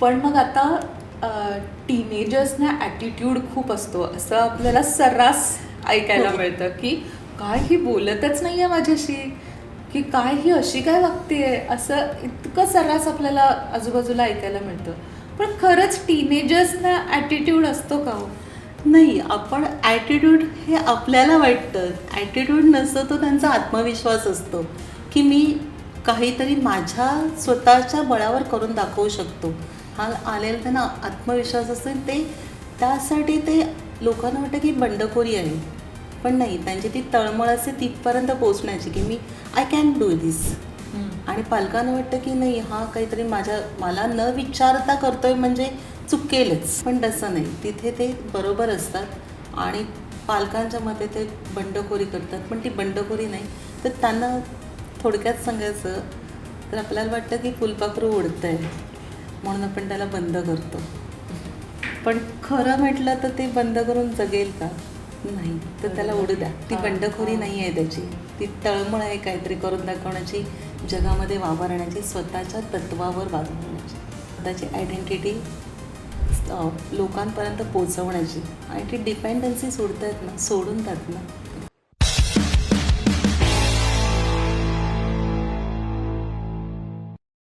पण मग आता टीनेजर्सना ॲटिट्यूड खूप असतो असं आपल्याला सर्रास ऐकायला मिळतं की काय ही बोलतच नाही आहे माझ्याशी, की काय ही अशी काय वागतेय, असं इतकं सर्रास आपल्याला आजूबाजूला ऐकायला मिळतं. पण खरंच टीनेजर्सना ॲटिट्यूड असतो का हो? नाही, आपण ॲटिट्यूड हे आपल्याला वाटतं. ॲटिट्यूड नसतो, तो त्यांचा आत्मविश्वास असतो की मी काहीतरी माझ्या स्वतःच्या बळावर करून दाखवू शकतो. हा आलेला त्यांना आत्मविश्वास असतो. ते त्यासाठी ते लोकांना वाटतं की बंडखोरी आहे, पण नाही, त्यांची ती तळमळ असते तिथपर्यंत पोचण्याची की मी आय कॅन डू दिस. आणि पालकांना वाटतं की नाही, हा काहीतरी मला न विचारता करतोय म्हणजे चुकेलच. पण तसं नाही, तिथे ते बरोबर असतात आणि पालकांच्या मते ते बंडखोरी करतात, पण ती बंडखोरी नाही. तर त्यांना थोडक्यात सांगायचं तर आपल्याला वाटतं की फुलपाखरू उडतं आहे म्हणून आपण त्याला बंद करतो. पण खरं म्हटलं तर ते बंद करून जगेल का? नाही. तर त्याला उडू द्या. ती बंडखोरी नाही आहे त्याची, ती तळमळ आहे काहीतरी करून दाखवण्याची, जगामध्ये वावरण्याची, स्वतःच्या तत्वावर वागवण्याची, स्वतःची आयडेंटिटी लोकांपर्यंत पोचवण्याची. आणि ती डिपेंडन्सी सोडून जात ना,